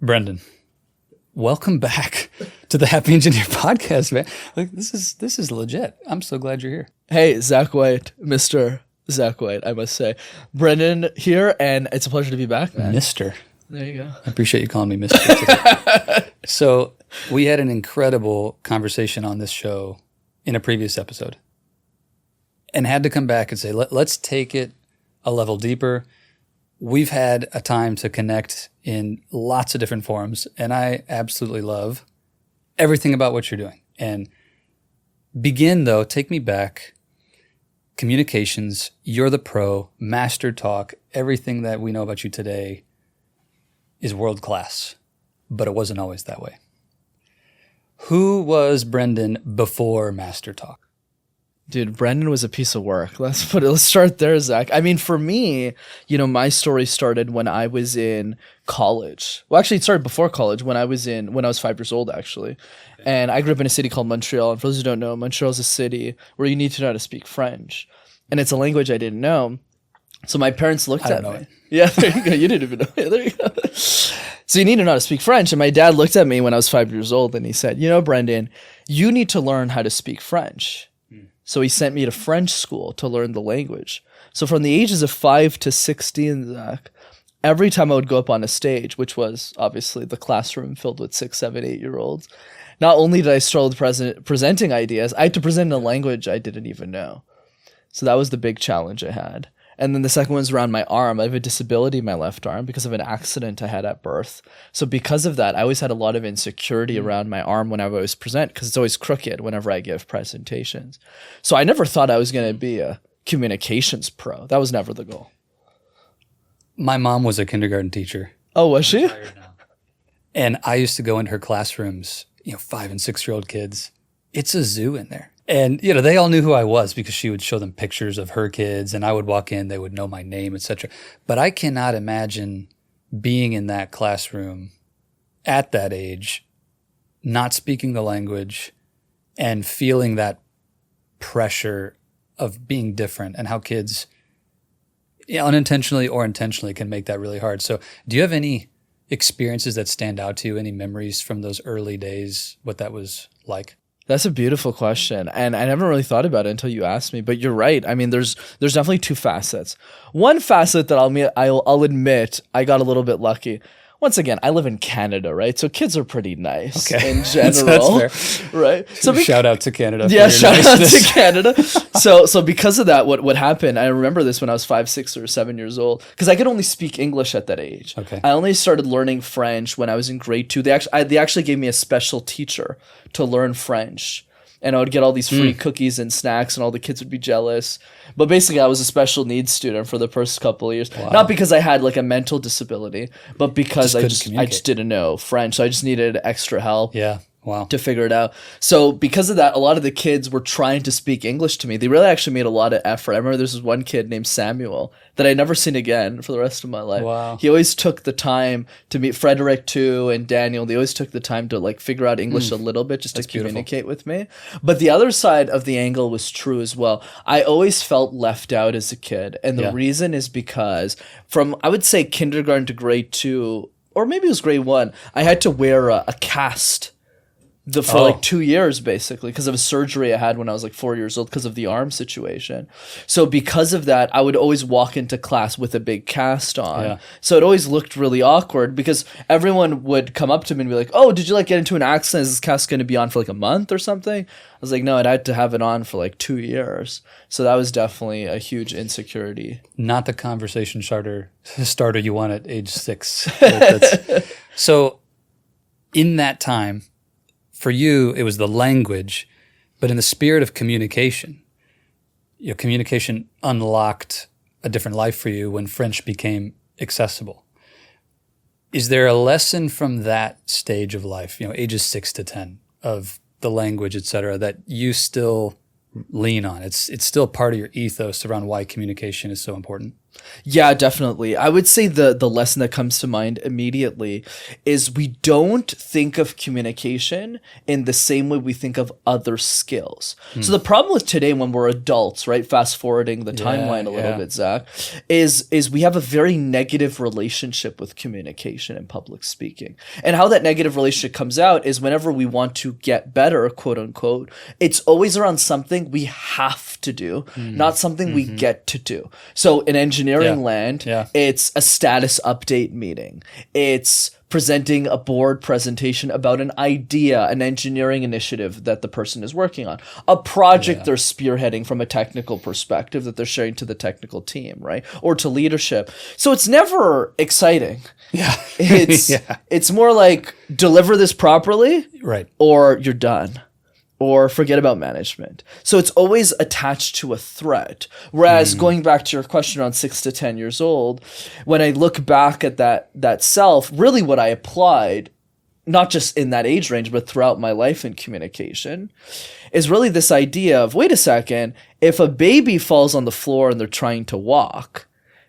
Brenden, welcome back to the Happy Engineer podcast, man. Like this is legit. I'm so glad you're here. Hey, Zach White, Mr. Zach White, I must say. Brenden here, and it's a pleasure to be back, man. Mister. There you go. I appreciate you calling me Mister today. So we had an incredible conversation on this show in a previous episode and had to come back and say, let's take it a level deeper. We've had a time to connect in lots of different forums, and I absolutely love everything about what you're doing. And take me back. Communications, you're the pro, MasterTalk, everything that we know about you today is world class, but it wasn't always that way. Who was Brenden before MasterTalk? Dude, Brenden was a piece of work. Let's start there, Zach. I mean, for me, my story started when I was in college. Well, actually, it started before college when I was 5 years old, actually. And I grew up in a city called Montreal. And for those who don't know, Montreal is a city where you need to know how to speak French. And it's a language I didn't know. So my parents looked at me. Yeah, there you go. You didn't even know. Yeah, there you go. So you need to know how to speak French. And my dad looked at me when I was 5 years old and he said, Brenden, you need to learn how to speak French. So he sent me to French school to learn the language. So from the ages of 5 to 16, Zach, every time I would go up on a stage, which was obviously the classroom filled with 6, 7, 8-year-olds, not only did I struggle with presenting ideas, I had to present in a language I didn't even know. So that was the big challenge I had. And then the second one's around my arm. I have a disability in my left arm because of an accident I had at birth. So because of that, I always had a lot of insecurity around my arm when I always present because it's always crooked whenever I give presentations. So I never thought I was going to be a communications pro. That was never the goal. My mom was a kindergarten teacher. Oh, was she? And I used to go into her classrooms, 5 and 6-year-old kids. It's a zoo in there. And, they all knew who I was because she would show them pictures of her kids and I would walk in, they would know my name, etc. But I cannot imagine being in that classroom at that age, not speaking the language and feeling that pressure of being different and how kids unintentionally or intentionally can make that really hard. So do you have any experiences that stand out to you, any memories from those early days, what that was like? That's a beautiful question, and I never really thought about it until you asked me. But you're right. I mean, there's definitely two facets. One facet that I'll admit I got a little bit lucky. Once again, I live in Canada, right? So kids are pretty nice in general, that's fair. Right? So shout out to Canada. Yeah, shout out to Canada. So because of that, what happened? I remember this when I was 5, 6, or 7 years old because I could only speak English at that age. Okay. I only started learning French when I was in grade 2. They actually gave me a special teacher to learn French. And I would get all these free cookies and snacks and all the kids would be jealous. But basically, I was a special needs student for the first couple of years. Wow. Not because I had like a mental disability, but because I just didn't know French. So I just needed extra help. Yeah. Wow. To figure it out. So because of that, a lot of the kids were trying to speak English to me. They really actually made a lot of effort. I remember there was one kid named Samuel that I'd never seen again for the rest of my life. Wow. He always took the time to meet Frederick too and Daniel. They always took the time to like figure out English a little bit just to communicate with me. But the other side of the angle was true as well. I always felt left out as a kid. And the reason is because from, I would say kindergarten to grade 2, or maybe it was grade 1, I had to wear a cast for like 2 years basically because of a surgery I had when I was like 4 years old because of the arm situation. So because of that, I would always walk into class with a big cast on. Yeah. So it always looked really awkward because everyone would come up to me and be like, "Oh, did you like get into an accident? Is this cast going to be on for like a month or something?" I was like, "No, I'd had to have it on for like 2 years." So that was definitely a huge insecurity. Not the conversation starter you want at age 6. So in that time, for you, it was the language, but in the spirit of communication, communication unlocked a different life for you when French became accessible. Is there a lesson from that stage of life, ages 6 to 10, of the language, et cetera, that you still lean on? It's still part of your ethos around why communication is so important. Yeah, definitely. I would say the lesson that comes to mind immediately is we don't think of communication in the same way we think of other skills. So the problem with today when we're adults, right, fast forwarding the timeline a little bit, Zach, is we have a very negative relationship with communication and public speaking. And how that negative relationship comes out is whenever we want to get better, quote unquote, it's always around something we have to do, not something we get to do. So in engineering land, it's a status update meeting. It's presenting a board presentation about an idea, an engineering initiative that the person is working on, a project they're spearheading from a technical perspective that they're sharing to the technical team, right? Or to leadership. So it's never exciting. Yeah. It's more like deliver this properly, right, or you're done. Or forget about management. So it's always attached to a threat. Whereas going back to your question around 6 to 10 years old, when I look back at that self, really what I applied, not just in that age range, but throughout my life in communication, is really this idea of, wait a second, if a baby falls on the floor and they're trying to walk,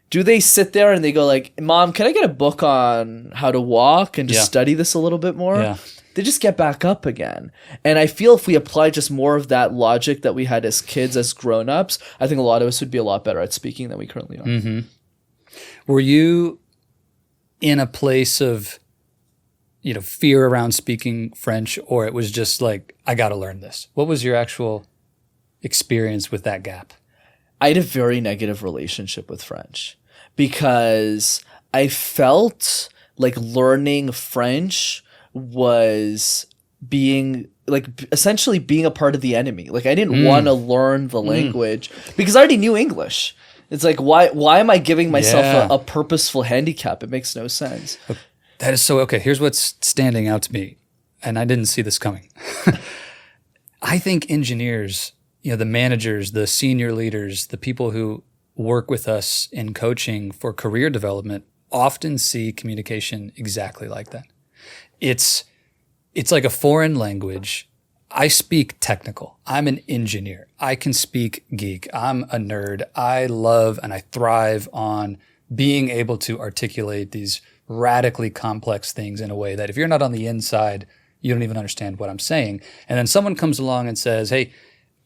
do they sit there and they go like, Mom, can I get a book on how to walk and just study this a little bit more? Yeah. They just get back up again. And I feel if we apply just more of that logic that we had as kids, as grown-ups, I think a lot of us would be a lot better at speaking than we currently are. Were you in a place of, fear around speaking French, or it was just like, I got to learn this? What was your actual experience with that gap? I had a very negative relationship with French because I felt like learning French was being essentially being a part of the enemy. Like I didn't want to learn the language because I already knew English. It's like, why am I giving myself a purposeful handicap? It makes no sense. That is so, okay, here's what's standing out to me, and I didn't see this coming. I think engineers, the managers, the senior leaders, the people who work with us in coaching for career development often see communication exactly like that. It's like a foreign language. I speak technical. I'm an engineer. I can speak geek. I'm a nerd. I love and I thrive on being able to articulate these radically complex things in a way that if you're not on the inside, you don't even understand what I'm saying. And then someone comes along and says, hey,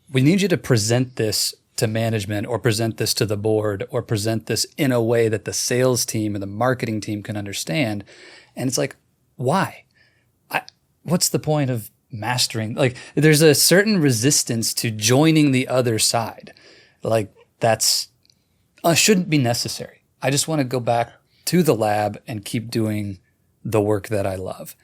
we need you to present this to management or present this to the board or present this in a way that the sales team and the marketing team can understand. And it's like, why? What's the point of mastering? Like, there's a certain resistance to joining the other side. Like, that's shouldn't be necessary. I just want to go back to the lab and keep doing the work that I love.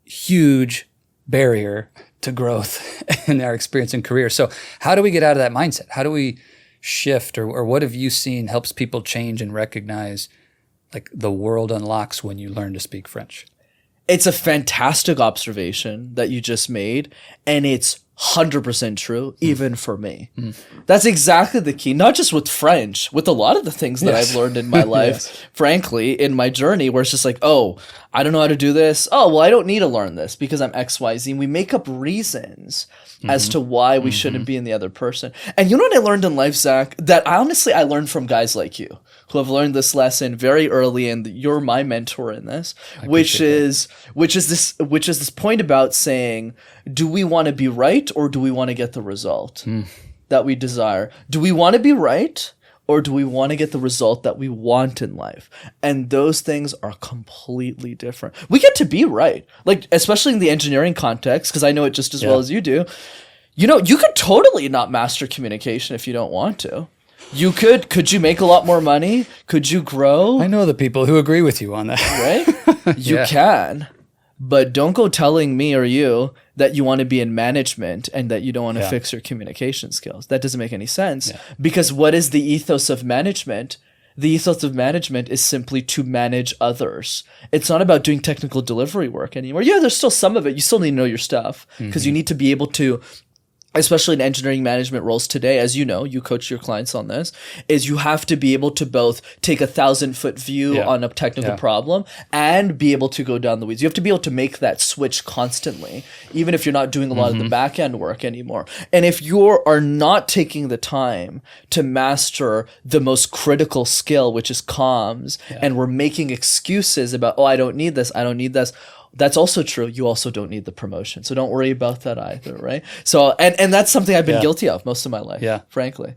Huge barrier to growth in our experience and career. So how do we get out of that mindset? How do we shift, or what have you seen helps people change and recognize like the world unlocks when you learn to speak French? It's a fantastic observation that you just made, and it's 100% true, even for me. That's exactly the key, not just with French, with a lot of the things that I've learned in my life, frankly, in my journey, where it's just like, oh, I don't know how to do this. Oh, well, I don't need to learn this because I'm X, Y, Z. And we make up reasons as to why we shouldn't be in the other person. And you know what I learned in life, Zach? That I learned from guys like you who have learned this lesson very early, and you're my mentor in this, which is this point about saying, do we want to be right or do we want to get the result that we desire? Do we want to be right or do we want to get the result that we want in life? And those things are completely different. We get to be right, like especially in the engineering context, because I know it just as well as you do. You know, you could totally not master communication if you don't want to. You could you make a lot more money? Could you grow? I know the people who agree with you on that. Right? You can. But don't go telling me or you that you want to be in management and that you don't want to fix your communication skills. That doesn't make any sense. Because what is the ethos of management? The ethos of management is simply to manage others. It's not about doing technical delivery work anymore. Yeah, there's still some of it. You still need to know your stuff because you need to be able to especially in engineering management roles today, as you know, you coach your clients on this, is you have to be able to both take a 1,000-foot view on a technical problem and be able to go down the weeds. You have to be able to make that switch constantly, even if you're not doing a lot of the back end work anymore. And if you are not taking the time to master the most critical skill, which is comms, and we're making excuses about, oh, I don't need this, that's also true. You also don't need the promotion. So don't worry about that either, right? So, and that's something I've been guilty of most of my life, frankly.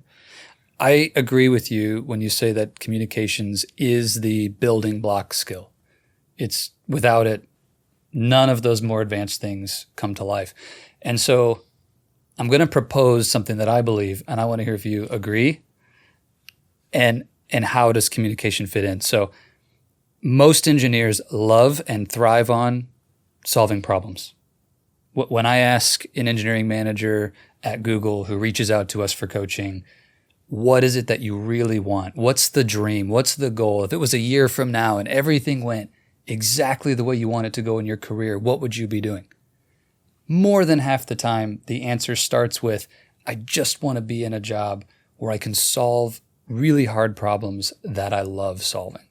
I agree with you when you say that communications is the building block skill. It's without it, none of those more advanced things come to life. And so I'm going to propose something that I believe, and I want to hear if you agree, and how does communication fit in? So most engineers love and thrive on solving problems. When I ask an engineering manager at Google who reaches out to us for coaching, what is it that you really want? What's the dream? What's the goal? If it was a year from now and everything went exactly the way you want it to go in your career, what would you be doing? More than half the time, the answer starts with, I just want to be in a job where I can solve really hard problems that I love solving.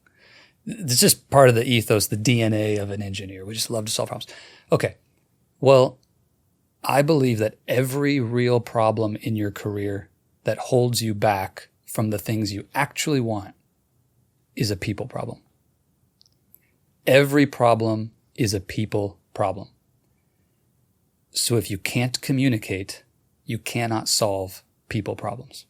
It's just part of the ethos, the DNA of an engineer. We just love to solve problems. Okay. Well, I believe that every real problem in your career that holds you back from the things you actually want is a people problem. Every problem is a people problem. So if you can't communicate, you cannot solve people problems.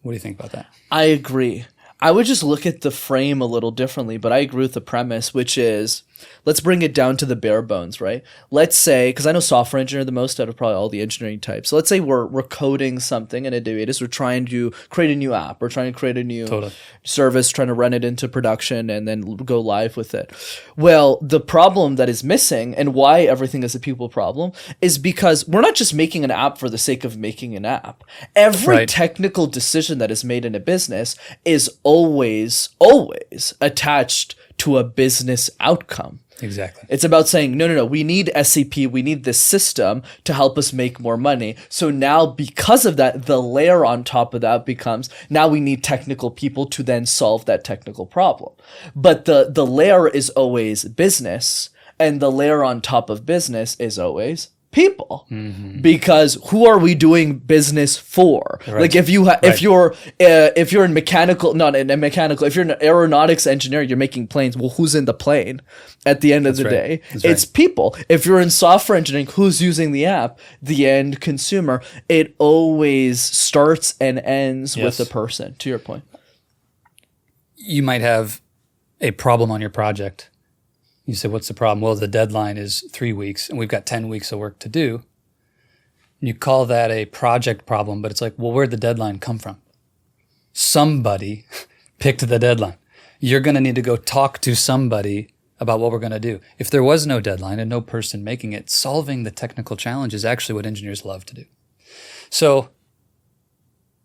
What do you think about that? I agree. I would just look at the frame a little differently, but I agree with the premise, which is, let's bring it down to the bare bones, right? Let's say, because I know software engineer the most out of probably all the engineering types. So let's say we're coding something in a database. We're trying to create a new app. We're trying to create a new service, trying to run it into production and then go live with it. Well, the problem that is missing and why everything is a people problem is because we're not just making an app for the sake of making an app. Every technical decision that is made in a business is always attached to a business outcome. Exactly. It's about saying, no, we need SAP, we need this system to help us make more money. So now because of that, the layer on top of that becomes, now we need technical people to then solve that technical problem. But the layer is always business, and the layer on top of business is always people, because who are we doing business for? Like if you're in mechanical, not in a mechanical, if you're an aeronautics engineer, you're making planes. Well, who's in the plane at the end of the day? It's people. If you're in software engineering, who's using the app? The end consumer. It always starts and ends with the person, to your point. You might have a problem on your project. You say, what's the problem? Well, the deadline is 3 weeks and we've got 10 weeks of work to do. And you call that a project problem, but it's like, well, where'd the deadline come from? Somebody picked the deadline. You're going to need to go talk to somebody about what we're going to do. If there was no deadline and no person making it, solving the technical challenge is actually what engineers love to do. So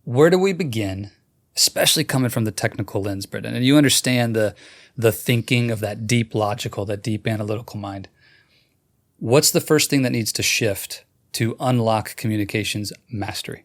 where do we begin, especially coming from the technical lens, Brenden? And you understand the thinking of that deep logical, that deep analytical mind. What's the first thing that needs to shift to unlock communications mastery?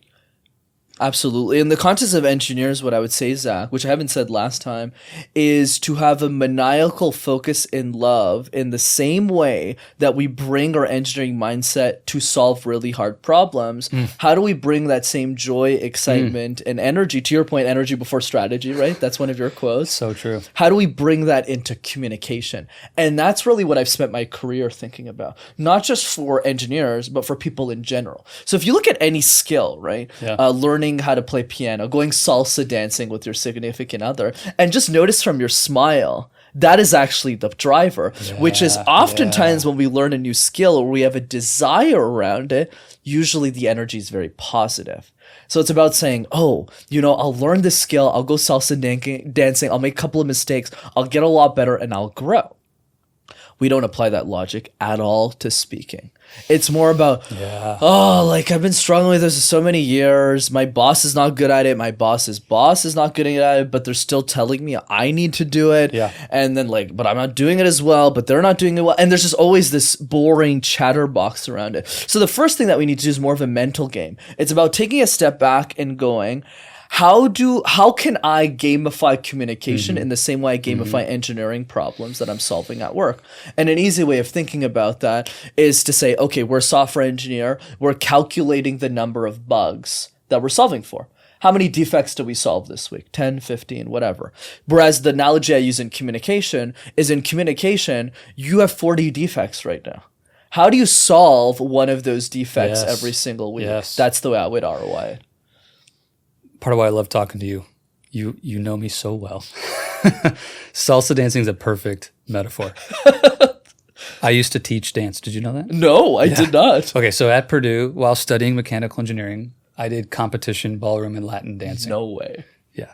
Absolutely. In the context of engineers, what I would say, Zach, which I haven't said last time, is to have a maniacal focus in love in the same way that we bring our engineering mindset to solve really hard problems. How do we bring that same joy, excitement, and energy? To your point, energy before strategy, right? That's one of your quotes. So true. How do we bring that into communication? And that's really what I've spent my career thinking about, not just for engineers, but for people in general. So if you look at any skill, right? Learning how to play piano, going salsa dancing with your significant other, and just notice from your smile, that is actually the driver, which is oftentimes when we learn a new skill or we have a desire around it, usually the energy is very positive. So it's about saying, I'll learn this skill, I'll go salsa dancing, I'll make a couple of mistakes, I'll get a lot better, and I'll grow. we don't apply that logic at all to speaking. It's more about, Yeah. oh, like I've been struggling with this for so many years. My boss is not good at it. My boss's boss is not good at it, but they're still telling me I need to do it. Yeah. And then like, but I'm not doing it as well, but they're not doing it well. And there's just always this boring chatterbox around it. So the first thing that we need to do is more of a mental game. It's about taking a step back and going, how can I gamify communication in the same way I gamify engineering problems that I'm solving at work? And an easy way of thinking about that is to say, okay, we're a software engineer. We're calculating the number of bugs that we're solving for. How many defects do we solve this week? 10, 15, whatever. Whereas the analogy I use in communication is in communication, you have 40 defects right now. How do you solve one of those defects every single week? That's the way I would ROI it. Part of why I love talking to you. You know me so well. Salsa dancing is a perfect metaphor. I used to teach dance. Did you know that? No, I did not. Okay, so at Purdue, while studying mechanical engineering, I did competition ballroom and Latin dancing. No way. Yeah.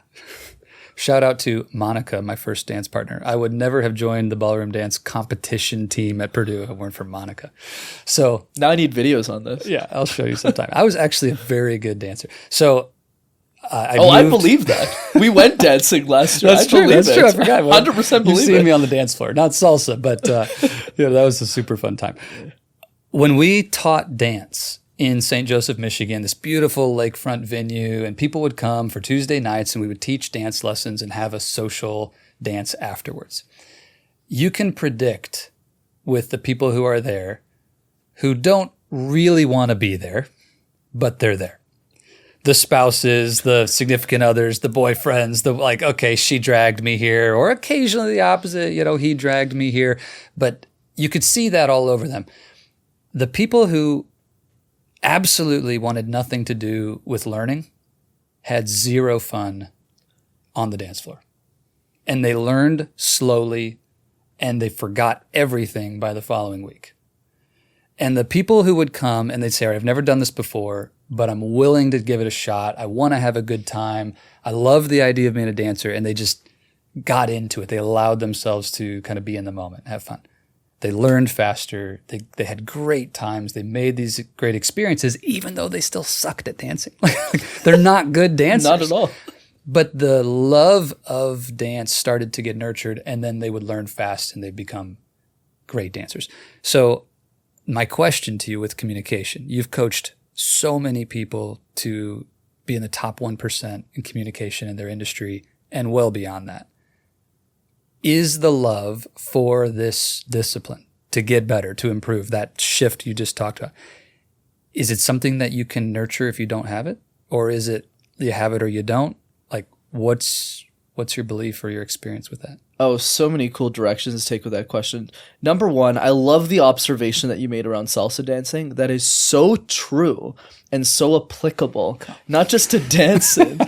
Shout out to Monica, my first dance partner. I would never have joined the ballroom dance competition team at Purdue if it weren't for Monica. So now I need videos on this. Yeah, I'll show you sometime. I was actually a very good dancer. So I believe that. We went dancing last year. That's true. I forgot. 100% believe it. You've seen me on the dance floor. Not salsa, but that was a super fun time. When we taught dance in St. Joseph, Michigan, this beautiful lakefront venue, and people would come for Tuesday nights and we would teach dance lessons and have a social dance afterwards. You can predict with the people who are there who don't really want to be there, but they're there. The spouses, the significant others, the boyfriends, okay, she dragged me here, or occasionally the opposite, he dragged me here. But you could see that all over them. The people who absolutely wanted nothing to do with learning had zero fun on the dance floor. And they learned slowly, and they forgot everything by the following week. And the people who would come and they'd say, all right, I've never done this before, but I'm willing to give it a shot. I want to have a good time. I love the idea of being a dancer. And they just got into it. They allowed themselves to kind of be in the moment, have fun. They learned faster. They had great times. They made these great experiences, even though they still sucked at dancing. They're not good dancers. Not at all. But the love of dance started to get nurtured, and then they would learn fast and they'd become great dancers. So my question to you with communication, you've coached so many people to be in the top 1% in communication in their industry and well beyond that. Is the love for this discipline to get better, to improve, that shift you just talked about, is it something that you can nurture if you don't have it? Or is it you have it or you don't? Like, what's your belief or your experience with that? Oh, so many cool directions to take with that question. Number one, I love the observation that you made around salsa dancing. That is so true and so applicable, not just to dancing,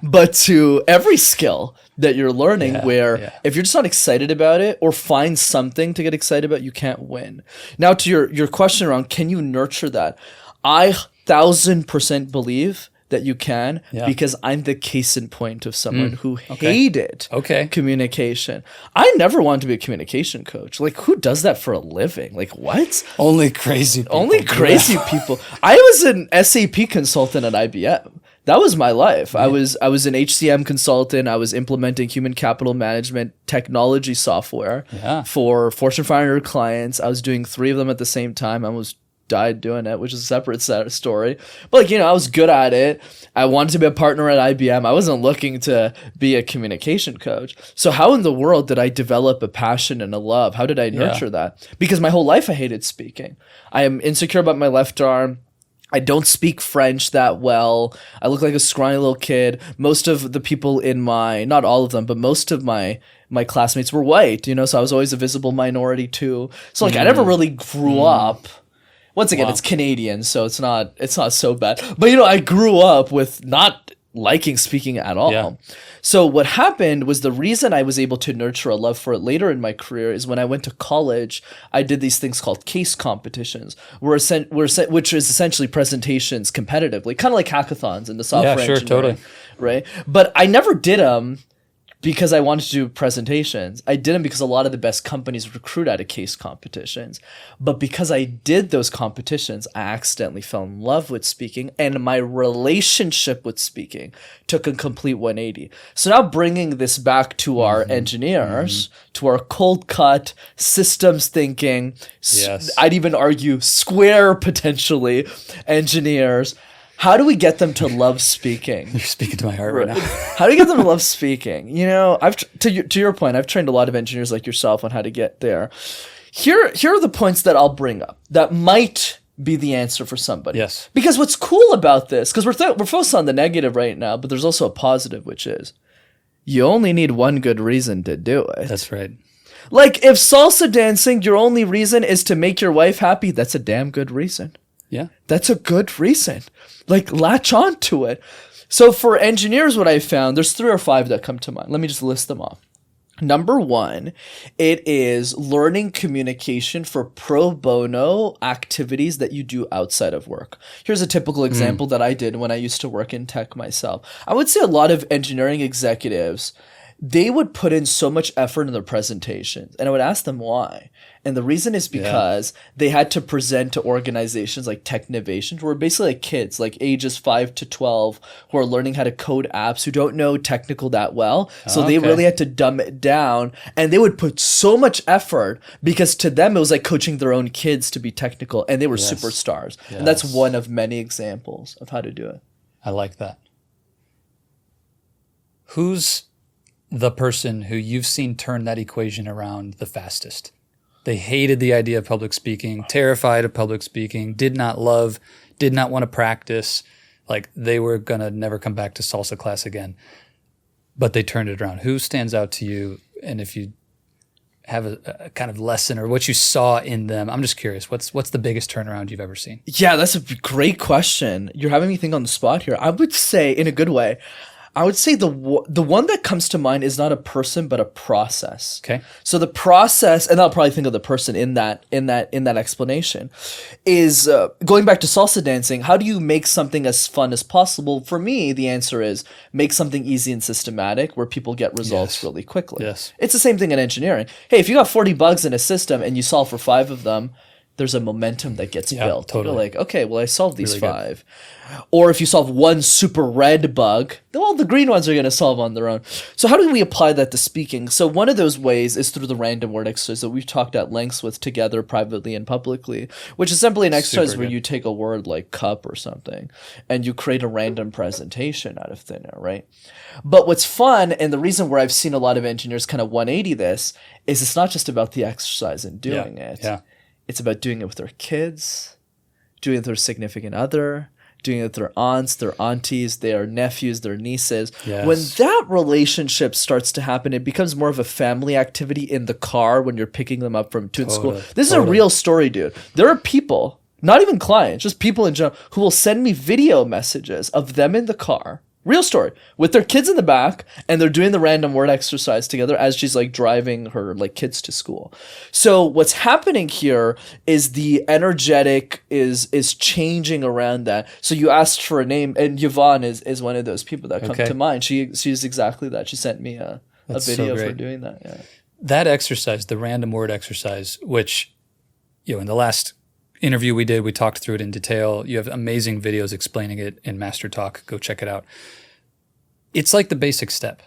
but to every skill that you're learning, if you're just not excited about it or find something to get excited about, you can't win. Now to your question around, can you nurture that? I 1,000% believe that you can, because I'm the case in point of someone who hated communication. I never wanted to be a communication coach. Like, who does that for a living? Like, what? Only crazy people. People. I was an SAP consultant at IBM. That was my life. Yeah. I was an HCM consultant. I was implementing human capital management technology software for Fortune 500 clients. I was doing 3 of them at the same time. I almost died doing it, which is a separate story. But I was good at it. I wanted to be a partner at IBM. I wasn't looking to be a communication coach. So how in the world did I develop a passion and a love? How did I nurture that? Because my whole life I hated speaking. I am insecure about my left arm. I don't speak French that well. I look like a scrawny little kid. Most of the people in not all of them, but most of my classmates were white, so I was always a visible minority too. So I never really grew up. Once again, it's Canadian, so it's not so bad. But I grew up with not liking speaking at all. Yeah. So what happened was, the reason I was able to nurture a love for it later in my career is when I went to college, I did these things called case competitions, which is essentially presentations competitively, kind of like hackathons in the software engineering. Totally. Right? But I never did them because I wanted to do presentations. I didn't because a lot of the best companies recruit out of case competitions. But because I did those competitions, I accidentally fell in love with speaking, and my relationship with speaking took a complete 180. So now bringing this back to our engineers, to our cold cut, systems thinking, I'd even argue square potentially engineers. How do we get them to love speaking? You're speaking to my heart right now. How do you get them to love speaking? You know, to your point, I've trained a lot of engineers like yourself on how to get there. Here are the points that I'll bring up that might be the answer for somebody. Yes. Because what's cool about this, because we're focused on the negative right now, but there's also a positive, which is you only need one good reason to do it. That's right. Like if salsa dancing, your only reason is to make your wife happy, that's a damn good reason. Yeah. That's a good reason. Like, latch on to it. So for engineers, what I found, there's 3 or 5 that come to mind. Let me just list them off. Number 1, it is learning communication for pro bono activities that you do outside of work. Here's a typical example that I did when I used to work in tech myself. I would say a lot of engineering executives, they would put in so much effort in their presentations, and I would ask them why. And the reason is because they had to present to organizations like Technovation, who are basically like kids, like ages 5 to 12, who are learning how to code apps, who don't know technical that well. So they really had to dumb it down, and they would put so much effort because to them it was like coaching their own kids to be technical, and they were superstars. Yes. And that's one of many examples of how to do it. I like that. Who's the person who you've seen turn that equation around the fastest? They hated the idea of public speaking, terrified of public speaking, did not want to practice, like they were going to never come back to salsa class again. But they turned it around. Who stands out to you? And if you have a kind of lesson or what you saw in them, I'm just curious, what's the biggest turnaround you've ever seen? Yeah, that's a great question. You're having me think on the spot here. I would say, in a good way, I would say the one that comes to mind is not a person, but a process. Okay. So the process, and I'll probably think of the person in that explanation, is going back to salsa dancing. How do you make something as fun as possible? For me, the answer is make something easy and systematic where people get results really quickly. Yes. It's the same thing in engineering. Hey, if you got 40 bugs in a system and you solve for 5 of them, there's a momentum that gets built. Totally. You're like, okay, well, I solved these 5. Or if you solve one super red bug, then all the green ones are going to solve on their own. So how do we apply that to speaking? So one of those ways is through the random word exercise that we've talked at lengths with together privately and publicly, which is simply an exercise where you take a word like cup or something and you create a random presentation out of thin air, right? But what's fun, and the reason where I've seen a lot of engineers kind of 180 this, is it's not just about the exercise and doing it. Yeah. It's about doing it with their kids, doing it with their significant other, doing it with their aunts, their aunties, their nephews, their nieces. Yes. When that relationship starts to happen, it becomes more of a family activity in the car when you're picking them up from school. This is a real story, dude. There are people, not even clients, just people in general, who will send me video messages of them in the car. Real story, with their kids in the back, and they're doing the random word exercise together as she's like driving her like kids to school. So what's happening here is the energetic is changing around that. So you asked for a name, and Yvonne is one of those people that come to mind. She's exactly that. She sent me a video of her doing that. Yeah. That exercise, the random word exercise, which in the last interview we did, we talked through it in detail. You have amazing videos explaining it in MasterTalk. Go check it out. It's like the basic step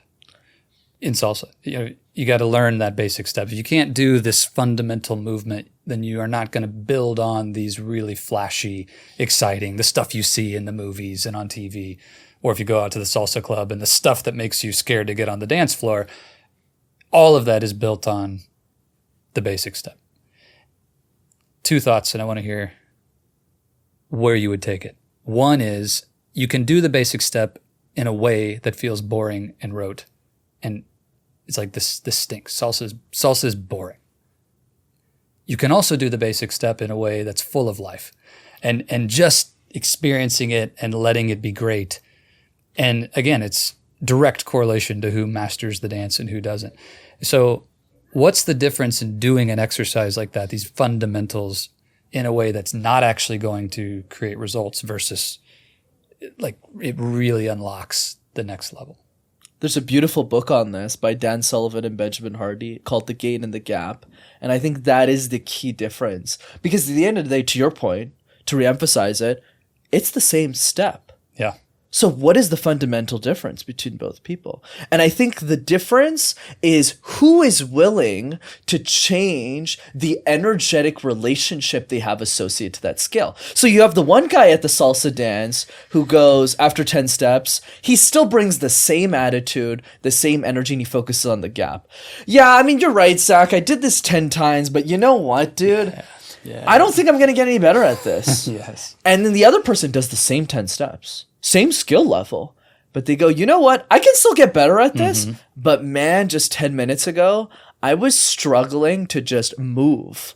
in salsa. You got to learn that basic step. If you can't do this fundamental movement, then you are not going to build on these really flashy, exciting, the stuff you see in the movies and on TV. Or if you go out to the salsa club and the stuff that makes you scared to get on the dance floor, all of that is built on the basic step. 2 thoughts, and I want to hear where you would take it. One is you can do the basic step in a way that feels boring and rote. And it's like, this stinks. Salsa is boring. You can also do the basic step in a way that's full of life and just experiencing it and letting it be great. And again, it's direct correlation to who masters the dance and who doesn't. So what's the difference in doing an exercise like that, these fundamentals, in a way that's not actually going to create results versus like it really unlocks the next level? There's a beautiful book on this by Dan Sullivan and Benjamin Hardy called The Gain and the Gap. And I think that is the key difference. Because at the end of the day, to your point, to reemphasize it, it's the same step. Yeah. So what is the fundamental difference between both people? And I think the difference is who is willing to change the energetic relationship they have associated to that skill. So you have the one guy at the salsa dance who goes after 10 steps, he still brings the same attitude, the same energy, and he focuses on the gap. Yeah, I mean, you're right, Zach. I did this 10 times, but you know what, dude? Yeah. I don't think I'm going to get any better at this. Yes. And then the other person does the same 10 steps. Same skill level, but they go, you know what? I can still get better at this, but man, just 10 minutes ago, I was struggling to just move.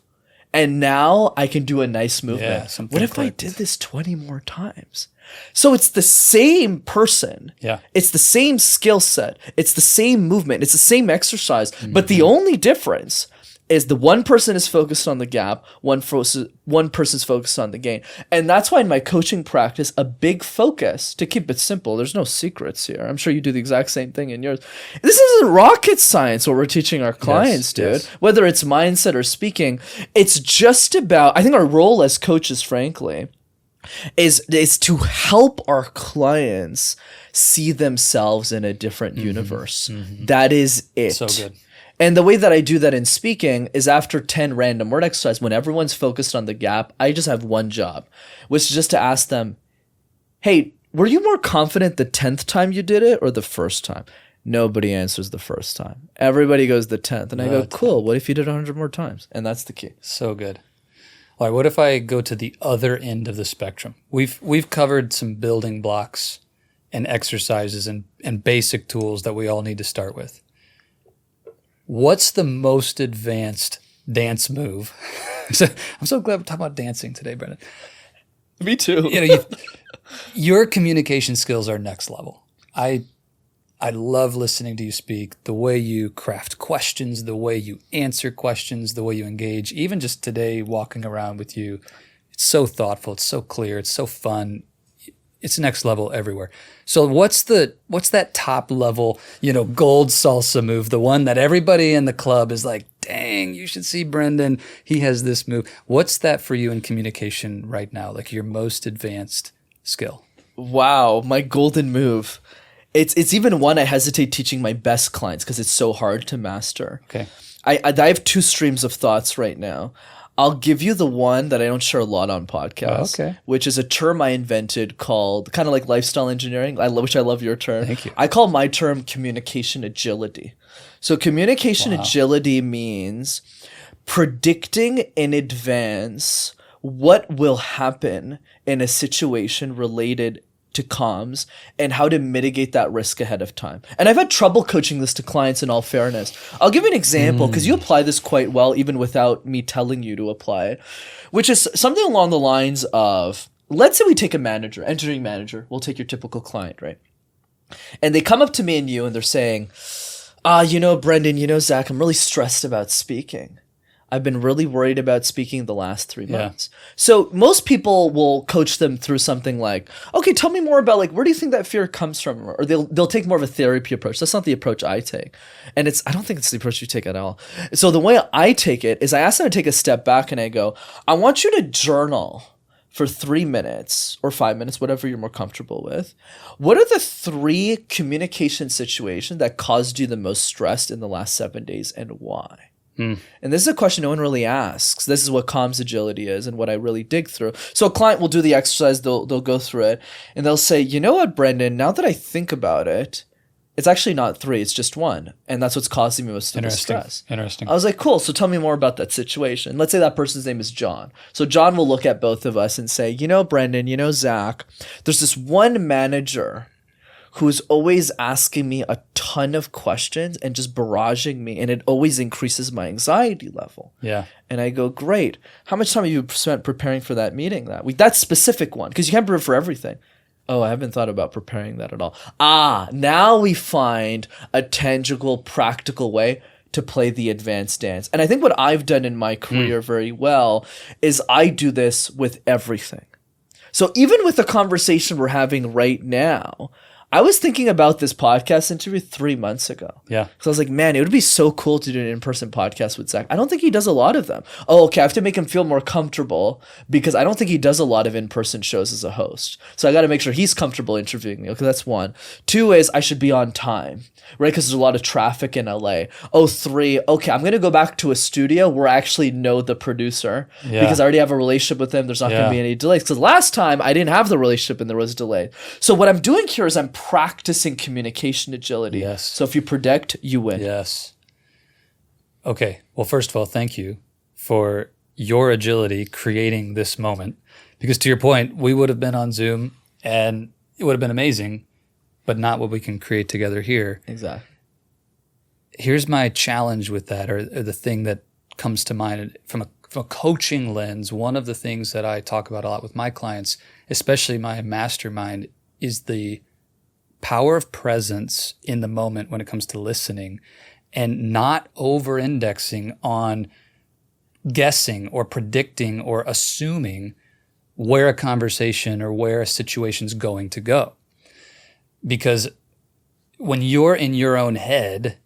And now I can do a nice movement. Yeah, what if I did this 20 more times? So it's the same person. Yeah. It's the same skill set. It's the same movement. It's the same exercise. But the only difference is the one person is focused on the gap, one person's focused on the gain. And that's why in my coaching practice, a big focus, to keep it simple, there's no secrets here. I'm sure you do the exact same thing in yours. This isn't rocket science what we're teaching our clients, dude. Yes. Whether it's mindset or speaking, it's just about, I think our role as coaches, frankly, is to help our clients see themselves in a different universe. That is it. So good. And the way that I do that in speaking is after 10 random word exercise, when everyone's focused on the gap, I just have one job, which is just to ask them, hey, were you more confident the 10th time you did it or the first time? Nobody answers the first time. Everybody goes the 10th. And I go, cool, what if you did 100 more times? And that's the key. So good. All right, what if I go to the other end of the spectrum? We've covered some building blocks and exercises and basic tools that we all need to start with. What's the most advanced dance move? I'm so glad we're talking about dancing today, Brenden. Me too. Your communication skills are next level. I love listening to you speak, the way you craft questions, the way you answer questions, the way you engage. Even just today, walking around with you, it's so thoughtful, it's so clear, it's so fun. It's next level everywhere. So what's that top level, gold salsa move, the one that everybody in the club is like, dang, you should see Brenden. He has this move. What's that for you in communication right now? Like your most advanced skill? Wow, my golden move. It's even one I hesitate teaching my best clients because it's so hard to master. Okay. I have two streams of thoughts right now. I'll give you the one that I don't share a lot on podcasts, which is a term I invented called kind of like lifestyle engineering, which I love your term. Thank you. I call my term communication agility. So communication agility means predicting in advance what will happen in a situation related to comms and how to mitigate that risk ahead of time. And I've had trouble coaching this to clients in all fairness. I'll give you an example because you apply this quite well even without me telling you to apply it, which is something along the lines of, let's say we take a manager, engineering manager, we'll take your typical client, right? And they come up to me and you and they're saying, Brenden, Zach, I'm really stressed about speaking. I've been really worried about speaking the last 3 months. Yeah. So most people will coach them through something like, okay, tell me more about where do you think that fear comes from? Or they'll take more of a therapy approach. That's not the approach I take. And I don't think it's the approach you take at all. So the way I take it is I ask them to take a step back and I go, I want you to journal for 3 minutes or 5 minutes, whatever you're more comfortable with. What are the 3 communication situations that caused you the most stress in the last 7 days and why? And this is a question no one really asks. This is what comms agility is and what I really dig through. So a client will do the exercise, they'll go through it, and they'll say, you know what, Brenden, now that I think about it, it's actually not 3, it's just 1. And that's what's causing me most of the stress. Interesting. I was like, cool, so tell me more about that situation. Let's say that person's name is John. So John will look at both of us and say, Brenden, Zach, there's this one manager who's always asking me a ton of questions and just barraging me, and it always increases my anxiety level. Yeah. And I go, great. How much time have you spent preparing for that meeting that week? That specific one, because you can't prepare for everything. Oh, I haven't thought about preparing that at all. Now we find a tangible, practical way to play the advanced dance. And I think what I've done in my career very well is I do this with everything. So even with the conversation we're having right now, I was thinking about this podcast interview 3 months ago. Yeah. Because I was like, man, it would be so cool to do an in-person podcast with Zach. I don't think he does a lot of them. Oh, okay. I have to make him feel more comfortable because I don't think he does a lot of in-person shows as a host. So I got to make sure he's comfortable interviewing me. Okay, that's one. Two is I should be on time, right? Because there's a lot of traffic in LA. Oh, three, okay, I'm going to go back to a studio where I actually know the producer because I already have a relationship with him. There's not going to be any delays. Because last time I didn't have the relationship and there was delay. So what I'm doing here is I'm practicing communication agility. Yes. So if you predict, you win. Yes. Okay. Well, first of all, thank you for your agility creating this moment. Because to your point, we would have been on Zoom and it would have been amazing, but not what we can create together here. Exactly. Here's my challenge with that, or the thing that comes to mind from a coaching lens. One of the things that I talk about a lot with my clients, especially my mastermind, is the power of presence in the moment when it comes to listening and not over-indexing on guessing or predicting or assuming where a conversation or where a situation's going to go. Because when you're in your own head,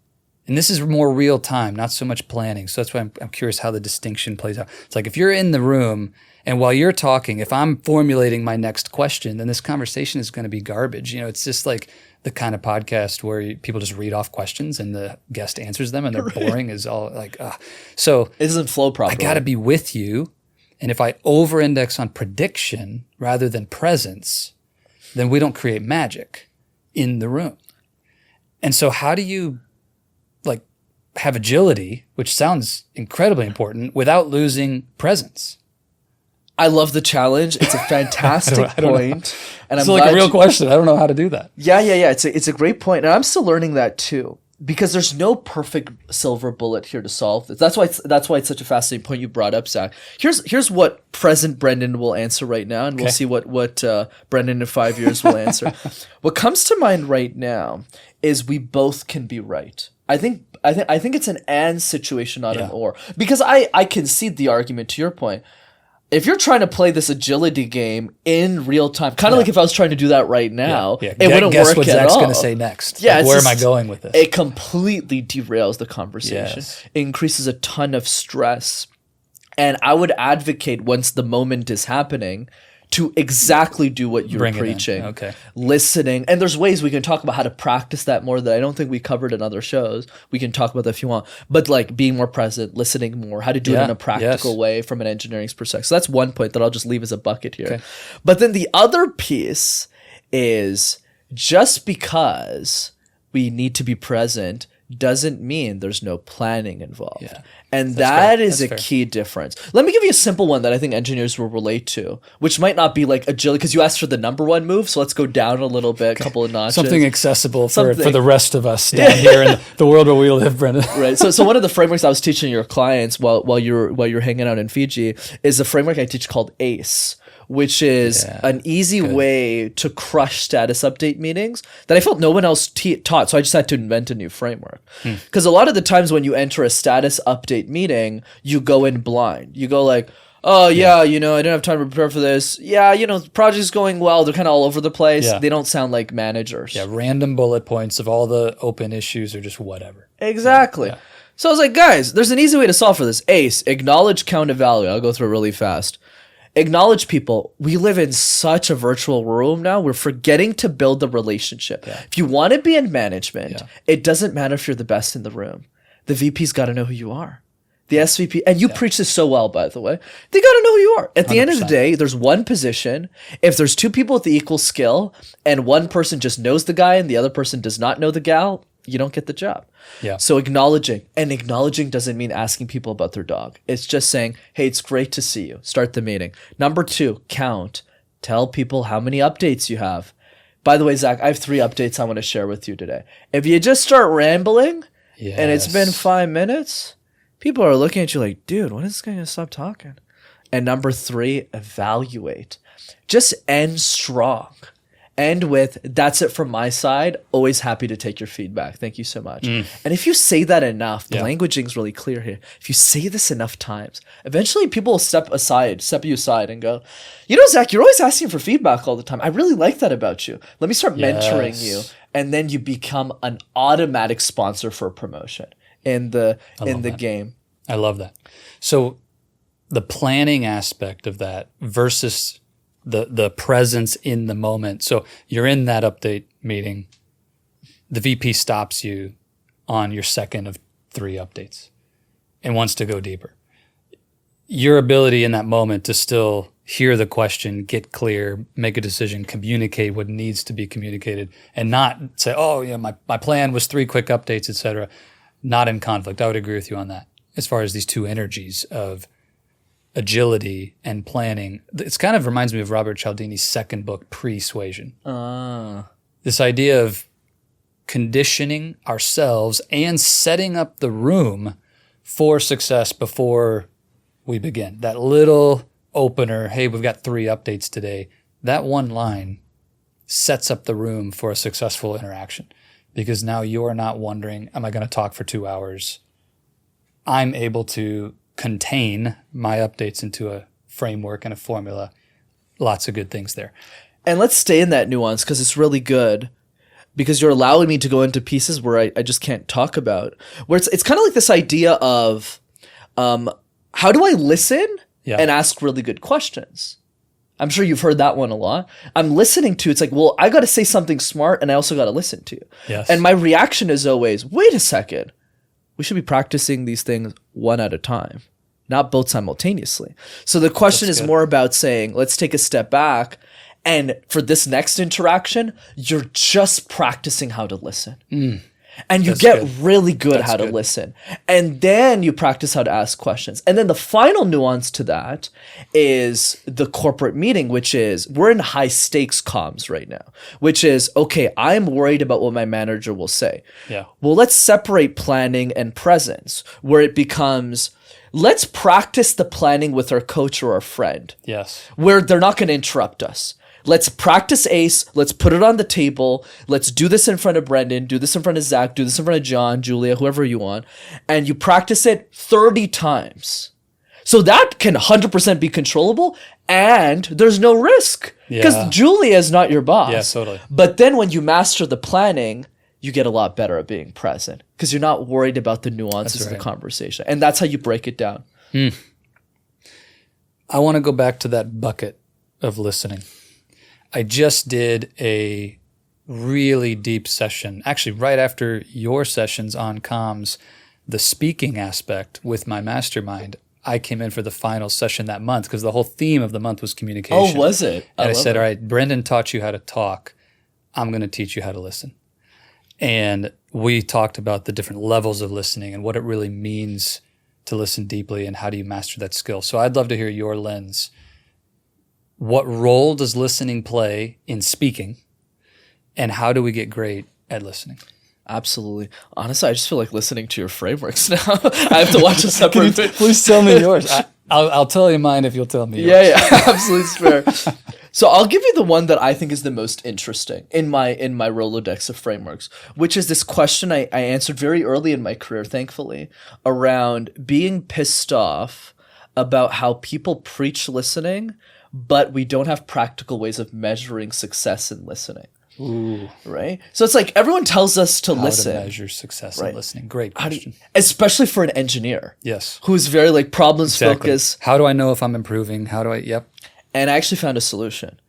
and this is more real time, not so much planning. So that's why I'm curious how the distinction plays out. It's like if you're in the room and while you're talking, if I'm formulating my next question, then this conversation is going to be garbage. You know, it's just like the kind of podcast where people just read off questions and the guest answers them and they're boring as all like, So it doesn't flow properly. I got to be with you. And if I over-index on prediction rather than presence, then we don't create magic in the room. And so how do you have agility, which sounds incredibly important, without losing presence? I love the challenge. It's a fantastic point. And it's like a real question. I don't know how to do that. Yeah. It's a great point. And I'm still learning that too, because there's no perfect silver bullet here to solve this. That's why it's such a fascinating point you brought up, Zach. Here's what present Brenden will answer right now, and we'll see what Brenden in 5 years will answer. What comes to mind right now is we both can be right. I think it's an and situation, not an or. Because I concede the argument to your point. If you're trying to play this agility game in real time, kind of like if I was trying to do that right now, it wouldn't guess work what at Zach's all. going to say next. Yeah, where am I going with this? It completely derails the conversation. Yes. It increases a ton of stress. And I would advocate, once the moment is happening, to exactly do what you're preaching. Okay. Listening. And there's ways we can talk about how to practice that more that I don't think we covered in other shows. We can talk about that if you want. But like being more present, listening more, how to do it in a practical way from an engineering perspective. So that's one point that I'll just leave as a bucket here. Okay. But then the other piece is just because we need to be present doesn't mean there's no planning involved. Yeah. And that is a key difference. Let me give you a simple one that I think engineers will relate to, which might not be like agility, because you asked for the number one move, so let's go down a little bit, a couple of notches. Something accessible for the rest of us down here in the world where we live, Brenden. Right. So one of the frameworks I was teaching your clients while you're hanging out in Fiji is a framework I teach called ACE, which is an easy way to crush status update meetings that I felt no one else taught. So I just had to invent a new framework. Because a lot of the times when you enter a status update meeting, you go in blind. You go like, oh, I didn't have time to prepare for this. Yeah, the project's going well. They're kind of all over the place. Yeah. They don't sound like managers. Yeah, random bullet points of all the open issues or just whatever. Exactly. Yeah. So I was like, guys, there's an easy way to solve for this. ACE, acknowledge, count, evaluate. I'll go through it really fast. Acknowledge people. We live in such a virtual room now. We're forgetting to build the relationship. Yeah. If you want to be in management, it doesn't matter if you're the best in the room. The VP's got to know who you are. The SVP, and you preach this so well, by the way, they got to know who you are. At the 100%. End of the day, there's one position. If there's two people with the equal skill and one person just knows the guy and the other person does not know the gal, you don't get the job. Yeah. So acknowledging doesn't mean asking people about their dog. It's just saying, hey, it's great to see you. Start the meeting. Number 2, count. Tell people how many updates you have. By the way, Zach, I have 3 updates I want to share with you today. If you just start rambling and it's been 5 minutes, people are looking at you like, dude, when is this guy going to stop talking? And number 3, evaluate. Just end strong. end with, that's it from my side. Always happy to take your feedback. Thank you so much. And if you say that enough, the languaging is really clear here. If you say this enough times, eventually people will step you aside and go, Zach, you're always asking for feedback all the time. I really like that about you. Let me start mentoring you. And then you become an automatic sponsor for a promotion in the game. I love that. So the planning aspect of that versus the presence in the moment. So you're in that update meeting. The VP stops you on your second of 3 updates and wants to go deeper. Your ability in that moment to still hear the question, get clear, make a decision, communicate what needs to be communicated, and not say, my plan was 3 quick updates, etc. Not in conflict. I would agree with you on that. As far as these 2 energies of agility and planning, it kind of reminds me of Robert Cialdini's second book, Persuasion. This idea of conditioning ourselves and setting up the room for success before we begin. That little opener, hey, we've got 3 updates today. That one line sets up the room for a successful interaction, because now you're not wondering, am I going to talk for 2 hours? I'm able to contain my updates into a framework and a formula. Lots of good things there. And let's stay in that nuance, because it's really good, because you're allowing me to go into pieces where I just can't talk about, where it's kind of like this idea of how do I listen and ask really good questions? I'm sure you've heard that one a lot. I'm listening to, it's like, well, I got to say something smart and I also got to listen to you. Yes. And my reaction is always, wait a second. We should be practicing these things one at a time, not both simultaneously. So the question is more about saying, let's take a step back. And for this next interaction, you're just practicing how to listen. And you get really good how to listen. And then you practice how to ask questions. And then the final nuance to that is the corporate meeting, which is we're in high stakes comms right now, which is, okay, I'm worried about what my manager will say. Yeah. Well, let's separate planning and presence, where it becomes, let's practice the planning with our coach or our friend. Yes. Where they're not going to interrupt us. Let's practice ACE. Let's put it on the table. Let's do this in front of Brenden, do this in front of Zach, do this in front of John, Julia, whoever you want. And you practice it 30 times. So that can 100% be controllable, and there's no risk. Because Julia is not your boss. Yeah, totally. But then when you master the planning, you get a lot better at being present, because you're not worried about the nuances of the conversation. And that's how you break it down. I want to go back to that bucket of listening. I just did a really deep session, actually right after your sessions on comms, the speaking aspect with my mastermind. I came in for the final session that month because the whole theme of the month was communication. Oh, was it? And I said, all right, Brenden taught you how to talk. I'm going to teach you how to listen. And we talked about the different levels of listening and what it really means to listen deeply and how do you master that skill. So I'd love to hear your lens. What role does listening play in speaking, and how do we get great at listening? Absolutely. Honestly, I just feel like listening to your frameworks now. I have to watch a separate. Please tell me yours. I'll tell you mine if you'll tell me yours. Yeah, absolutely fair. So I'll give you the one that I think is the most interesting in my Rolodex of frameworks, which is this question I answered very early in my career, thankfully, around being pissed off about how people preach listening, but we don't have practical ways of measuring success in listening. Ooh. Right? So it's like everyone tells us to listen. How to measure success in listening. Great question. Especially for an engineer. Yes. Who's very like problems focused. How do I know if I'm improving? Yep. And I actually found a solution.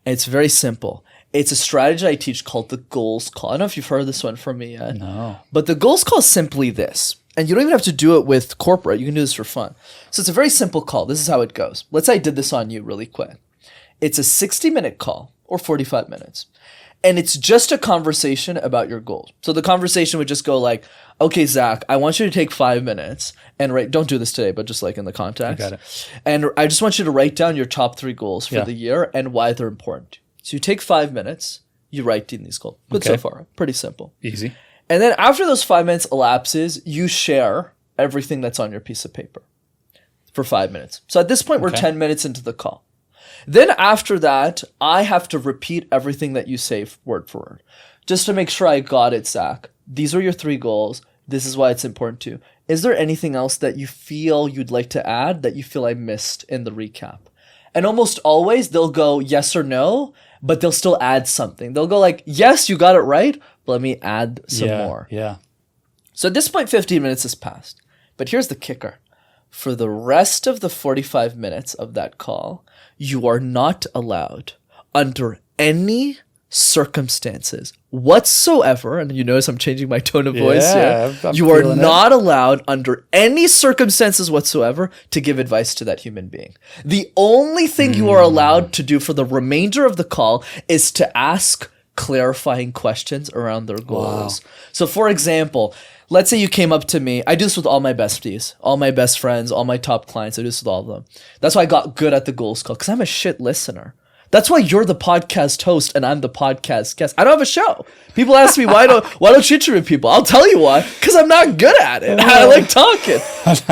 And it's very simple. It's a strategy I teach called the goals call. I don't know if you've heard this one from me yet. No. But the goals call is simply this. And you don't even have to do it with corporate. You can do this for fun. So it's a very simple call. This is how it goes. Let's say I did this on you really quick. It's a 60-minute call or 45 minutes. And it's just a conversation about your goals. So the conversation would just go like, okay, Zach, I want you to take 5 minutes and write, don't do this today, but just like in the context. I got it. And I just want you to write down your top 3 goals for the year and why they're important. So you take 5 minutes, you write in these goals. Good so far. Pretty simple. Easy. And then after those 5 minutes elapses, you share everything that's on your piece of paper for 5 minutes. So at this point, we're 10 minutes into the call. Then after that, I have to repeat everything that you say word for word, just to make sure I got it, Zach. These are your 3 goals. This is why it's important to you. Is there anything else that you feel you'd like to add that you feel I missed in the recap? And almost always they'll go yes or no, but they'll still add something. They'll go like, yes, you got it right, but let me add some more. Yeah. So at this point, 15 minutes has passed. But here's the kicker. For the rest of the 45 minutes of that call, you are not allowed, under any circumstances whatsoever, and you notice I'm changing my tone of voice here. You are not allowed, under any circumstances whatsoever, to give advice to that human being. The only thing you are allowed to do for the remainder of the call is to ask clarifying questions around their goals. Wow. So for example, let's say you came up to me. I do this with all my besties, all my best friends, all my top clients. I do this with all of them. That's why I got good at the goals call, because I'm a shit listener. That's why you're the podcast host and I'm the podcast guest. I don't have a show. People ask me, why don't you interview people? I'll tell you why. Because I'm not good at it. I like talking.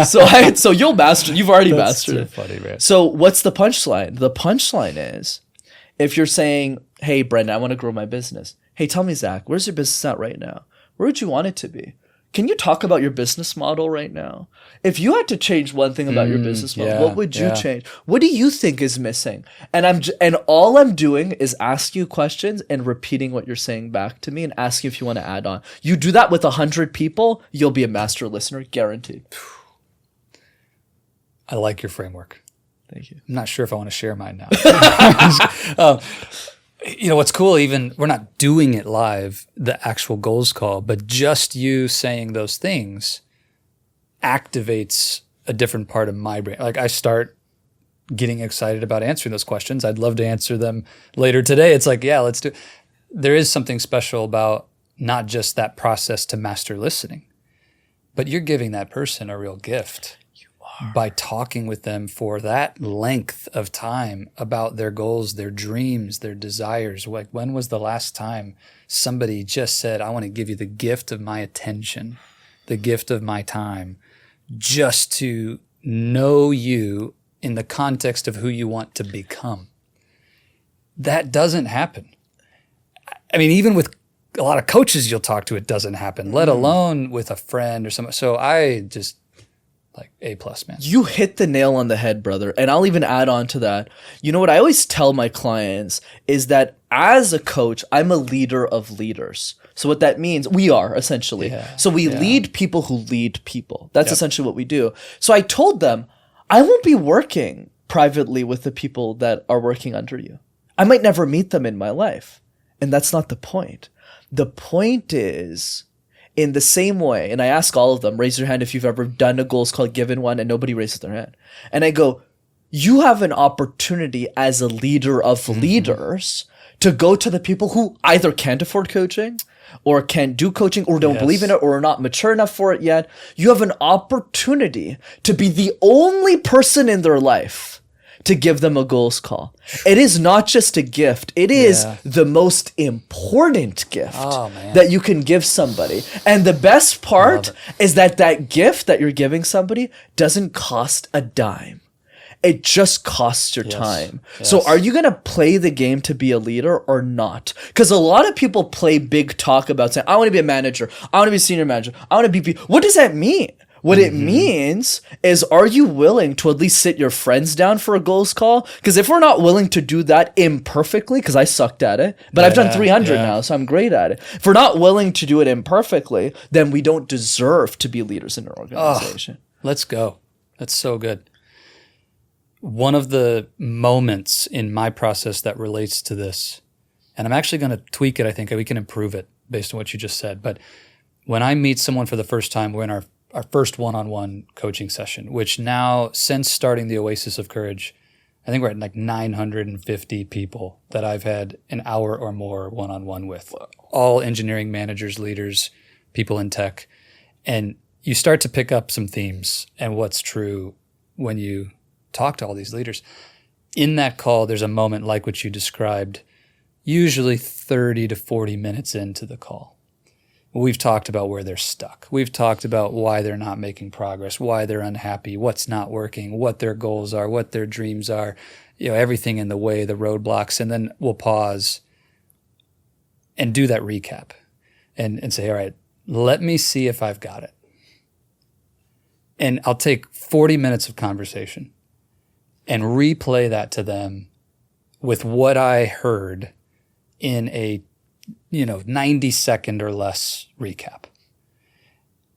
So you'll master. You've already mastered it. Funny, man. So what's the punchline? The punchline is, if you're saying, hey, Brenden, I want to grow my business. Hey, tell me, Zach, where's your business at right now? Where would you want it to be? Can you talk about your business model right now? If you had to change one thing about your business model, what would you change? What do you think is missing? And all I'm doing is ask you questions and repeating what you're saying back to me and asking if you want to add on. You do that with 100 people, you'll be a master listener, guaranteed. I like your framework. Thank you. I'm not sure if I want to share mine now. What's cool, even we're not doing it live, the actual goals call, but just you saying those things activates a different part of my brain. Like I start getting excited about answering those questions. I'd love to answer them later today. It's like, yeah, let's do it. There is something special about not just that process to master listening, but you're giving that person a real gift. By talking with them for that length of time about their goals, their dreams, their desires. Like, when was the last time somebody just said, I want to give you the gift of my attention, the gift of my time, just to know you in the context of who you want to become? That doesn't happen. I mean, even with a lot of coaches you'll talk to, it doesn't happen, let alone with a friend or something. So I just... like A+, man. You hit the nail on the head, brother. And I'll even add on to that. You know what I always tell my clients is that as a coach, I'm a leader of leaders. So what that means, we are essentially. Yeah, so we lead people who lead people. That's essentially what we do. So I told them, I won't be working privately with the people that are working under you. I might never meet them in my life. And that's not the point. The point is... in the same way, and I ask all of them, raise your hand if you've ever done a goals call, given one, and nobody raises their hand. And I go, you have an opportunity as a leader of leaders to go to the people who either can't afford coaching or can't do coaching or don't believe in it or are not mature enough for it yet. You have an opportunity to be the only person in their life to give them a goals call. It is not just a gift. It is the most important gift that you can give somebody. And the best part is that gift that you're giving somebody doesn't cost a dime. It just costs your time. So are you going to play the game to be a leader or not? Because a lot of people play big talk about saying, I want to be a manager. I want to be a senior manager. I want to be... What does that mean? What it means is, are you willing to at least sit your friends down for a goals call? Because if we're not willing to do that imperfectly, because I sucked at it, but I've done 300 now, so I'm great at it. If we're not willing to do it imperfectly, then we don't deserve to be leaders in our organization. Let's go. That's so good. One of the moments in my process that relates to this, and I'm actually going to tweak it, I think we can improve it based on what you just said, but when I meet someone for the first time, we're in our first one-on-one coaching session, which now, since starting the Oasis of Courage, I think we're at like 950 people that I've had an hour or more one-on-one with. All engineering managers, leaders, people in tech. And you start to pick up some themes and what's true when you talk to all these leaders. In that call, there's a moment like what you described, usually 30 to 40 minutes into the call, we've talked about where they're stuck. We've talked about why they're not making progress, why they're unhappy, what's not working, what their goals are, what their dreams are, everything in the way, the roadblocks. And then we'll pause and do that recap and say, all right, let me see if I've got it. And I'll take 40 minutes of conversation and replay that to them with what I heard in a 90-second or less recap.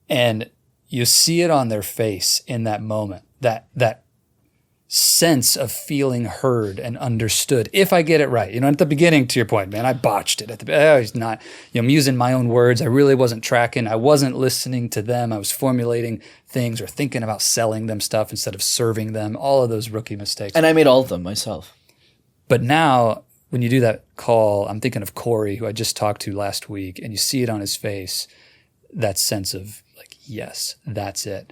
And you see it on their face in that moment, that sense of feeling heard and understood. If I get it right, at the beginning, to your point, man, I botched it he's not, I'm using my own words. I really wasn't tracking. I wasn't listening to them. I was formulating things or thinking about selling them stuff instead of serving them, all of those rookie mistakes. And I made all of them myself. But now when you do that call, I'm thinking of Corey, who I just talked to last week, and you see it on his face, that sense of like, yes, that's it.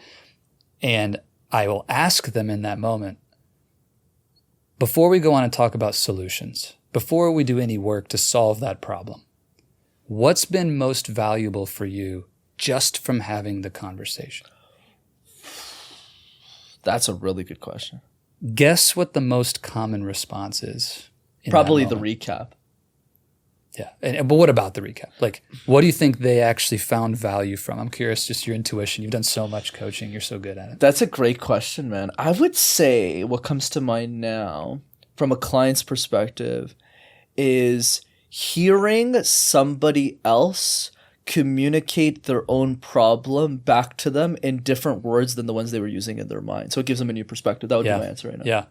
And I will ask them in that moment, before we go on and talk about solutions, before we do any work to solve that problem, what's been most valuable for you just from having the conversation? That's a really good question. Guess what the most common response is? Probably the recap. Yeah. But what about the recap? Like, what do you think they actually found value from? I'm curious, just your intuition. You've done so much coaching. You're so good at it. That's a great question, man. I would say what comes to mind now from a client's perspective is hearing somebody else communicate their own problem back to them in different words than the ones they were using in their mind. So it gives them a new perspective. That would be my answer right now. Yeah.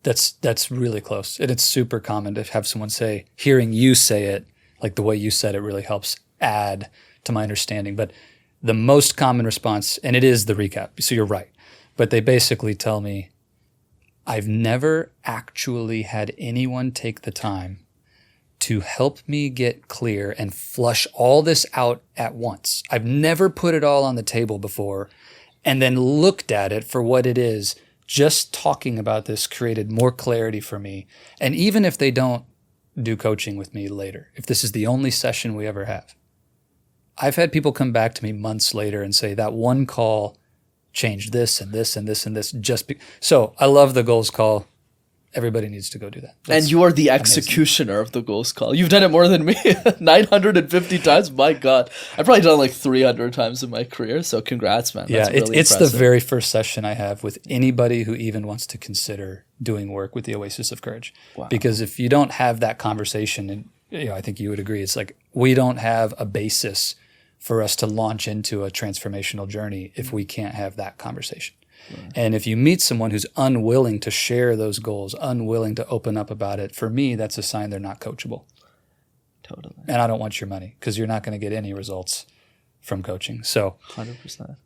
That's really close. And it's super common to have someone say, hearing you say it, like the way you said it really helps add to my understanding. But the most common response, and it is the recap, so you're right, but they basically tell me, I've never actually had anyone take the time to help me get clear and flush all this out at once. I've never put it all on the table before and then looked at it for what it is. Just talking about this created more clarity for me. And even if they don't do coaching with me later, if this is the only session we ever have, I've had people come back to me months later and say that one call changed this and this and this and this. So I love the goals call. Everybody needs to go do that. And you are the executioner of the goals call. You've done it more than me. 950 times. My God. I've probably done it like 300 times in my career. So congrats, man. Yeah, That's really it's impressive. the very first session I have with anybody who even wants to consider doing work with the Oasis of Courage. Wow. Because if you don't have that conversation, and I think you would agree, it's like we don't have a basis for us to launch into a transformational journey if we can't have that conversation. Right. And if you meet someone who's unwilling to share those goals, unwilling to open up about it, for me, that's a sign they're not coachable. Totally. And I don't want your money because you're not going to get any results from coaching. So 100%.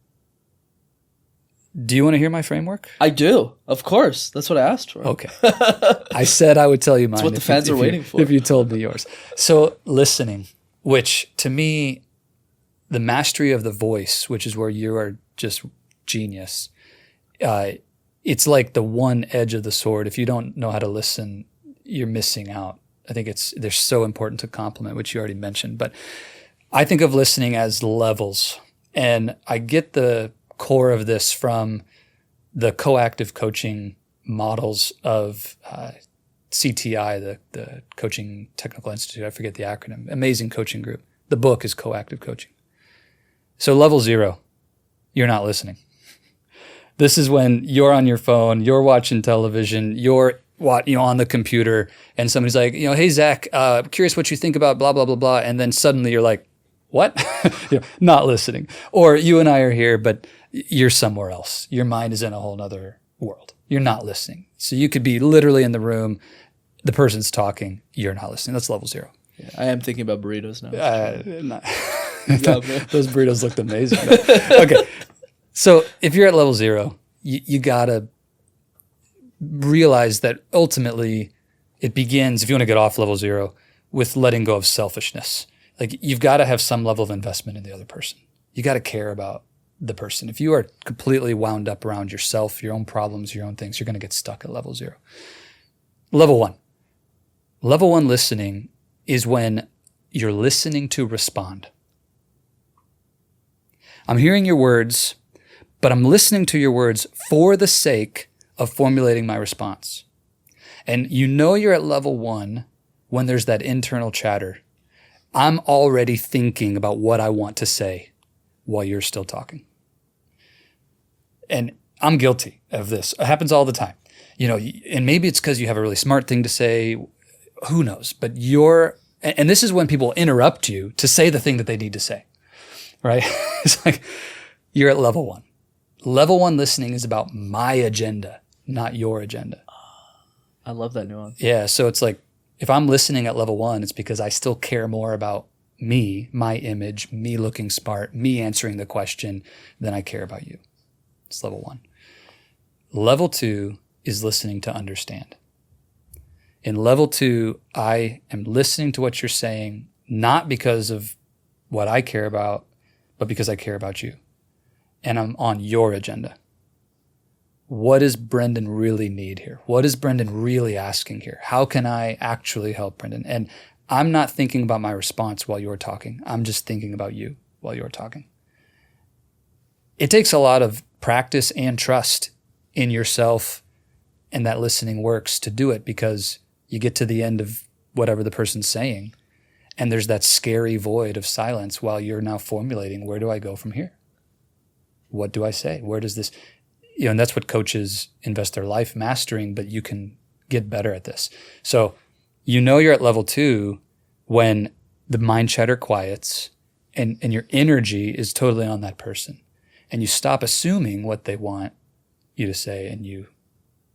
Do you want to hear my framework? I do. Of course. That's what I asked for. Okay. I said I would tell you mine. That's what the fans are waiting for. If you told me yours. So listening, which to me, the mastery of the voice, which is where you are just genius, it's like the one edge of the sword. If you don't know how to listen, you're missing out. I think they're so important to complement, which you already mentioned. But I think of listening as levels. And I get the core of this from the coactive coaching models of CTI, the Coaching Technical Institute. I forget the acronym. Amazing coaching group. The book is Coactive Coaching. So level 0, you're not listening. This is when you're on your phone, you're watching television, you're on the computer, and somebody's like, hey, Zach, curious what you think about blah, blah, blah, blah. And then suddenly you're like, what? Not listening. Or you and I are here, but you're somewhere else. Your mind is in a whole nother world. You're not listening. So you could be literally in the room, the person's talking, you're not listening. That's level 0. Yeah, I am thinking about burritos now. Those burritos looked amazing. Okay. So if you're at level 0, you got to realize that ultimately it begins, if you want to get off level 0, with letting go of selfishness. Like you've got to have some level of investment in the other person. You got to care about the person. If you are completely wound up around yourself, your own problems, your own things, you're going to get stuck at level 0. Level 1. Level 1 listening is when you're listening to respond. I'm hearing your words, but I'm listening to your words for the sake of formulating my response. And you know you're at level 1 when there's that internal chatter. I'm already thinking about what I want to say while you're still talking. And I'm guilty of this. It happens all the time. And maybe it's because you have a really smart thing to say. Who knows? But and this is when people interrupt you to say the thing that they need to say, right? It's like you're at level 1. Level 1 listening is about my agenda, not your agenda. I love that nuance. Yeah. So it's like, if I'm listening at level 1, it's because I still care more about me, my image, me looking smart, me answering the question than I care about you. It's level 1. Level 2 is listening to understand. In level 2, I am listening to what you're saying, not because of what I care about, but because I care about you. And I'm on your agenda. What does Brenden really need here? What is Brenden really asking here? How can I actually help Brenden? And I'm not thinking about my response while you're talking. I'm just thinking about you while you're talking. It takes a lot of practice and trust in yourself and that listening works to do it, because you get to the end of whatever the person's saying and there's that scary void of silence while you're now formulating, where do I go from here? What do I say? Where does this, and that's what coaches invest their life mastering, but you can get better at this. So you're at level 2 when the mind chatter quiets and your energy is totally on that person, and you stop assuming what they want you to say and you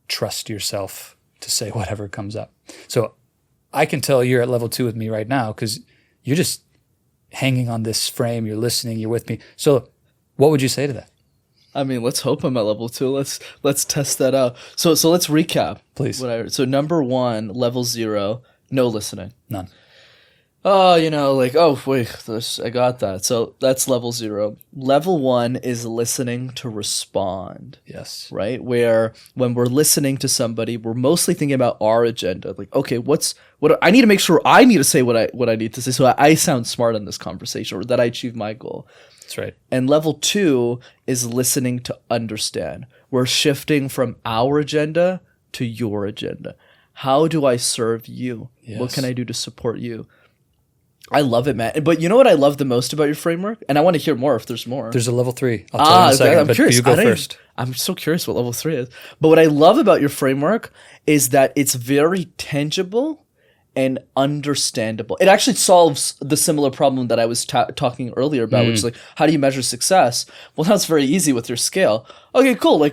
trust yourself to say whatever comes up. So I can tell you're at level 2 with me right now because you're just hanging on this frame, you're listening, you're with me. So what would you say to that? I mean, let's hope I'm at level 2. Let's test that out. So let's recap. Please. So number 1, level 0, no listening. None. Oh, I got that. So that's level 0. Level 1 is listening to respond. Yes. Right? Where when we're listening to somebody, we're mostly thinking about our agenda. Like, okay, what I need to make sure I need to say what I need to say so I sound smart in this conversation, or that I achieve my goal. That's right. And level 2 is listening to understand. We're shifting from our agenda to your agenda. How do I serve you? Yes. What can I do to support you? I love it, man. But you know what I love the most about your framework? And I want to hear more if there's more. There's a level 3. I'll tell you in a second, I'm but curious. you go first. I'm so curious what level 3 is. But what I love about your framework is that it's very tangible and understandable. It actually solves the similar problem that I was talking earlier about, which is like, how do you measure success? Well, that's very easy with your scale. Okay, cool.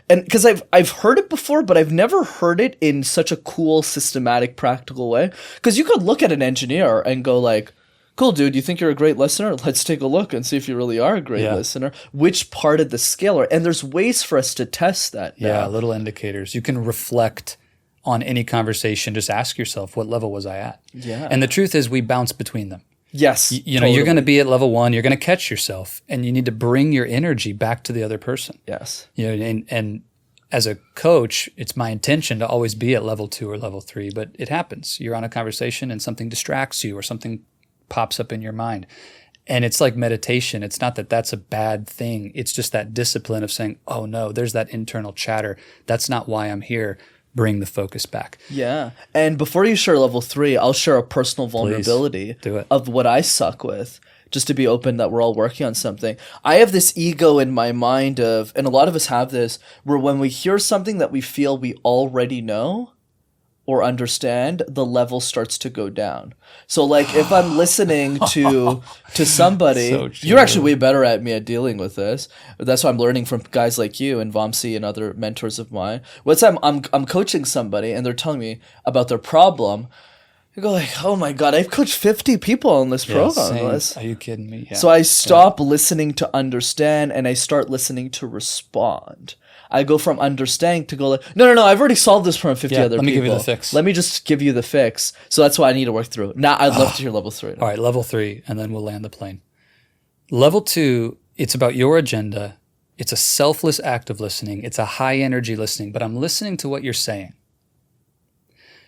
And because I've heard it before, but I've never heard it in such a cool, systematic, practical way. Because you could look at an engineer and go like, cool, dude, you think you're a great listener? Let's take a look and see if you really are a great listener. Which part of the scale are? And there's ways for us to test that. Yeah, little indicators. You can reflect on any conversation. Just ask yourself, what level was I at? Yeah. And the truth is we bounce between them. Yes. Totally. You're going to be at level 1, you're going to catch yourself, and you need to bring your energy back to the other person. Yes. And as a coach, it's my intention to always be at level 2 or level 3, but it happens. You're on a conversation and something distracts you or something pops up in your mind. And it's like meditation. It's not that that's a bad thing. It's just that discipline of saying, oh no, there's that internal chatter. That's not why I'm here. Bring the focus back. Yeah. And before you share level 3, I'll share a personal vulnerability of what I suck with, just to be open that we're all working on something. I have this ego in my mind of, and a lot of us have this, where when we hear something that we feel we already know or understand, the level starts to go down. So like if I'm listening to somebody, So true. you're actually way better at me at dealing with this. That's what I'm learning from guys like you and Vamsi and other mentors of mine. Once I'm coaching somebody and they're telling me about their problem, I go like, oh my God, I've coached 50 people on this program. Are you kidding me? Yeah. So I stop listening to understand and I start listening to respond. I go from understanding to go like, no, I've already solved this from 50 other people. Let me give you the fix. Let me just give you the fix. So that's what I need to work through. Now I'd love to hear level 3. All right, level 3, and then we'll land the plane. Level 2, it's about your agenda. It's a selfless act of listening. It's a high energy listening, but I'm listening to what you're saying.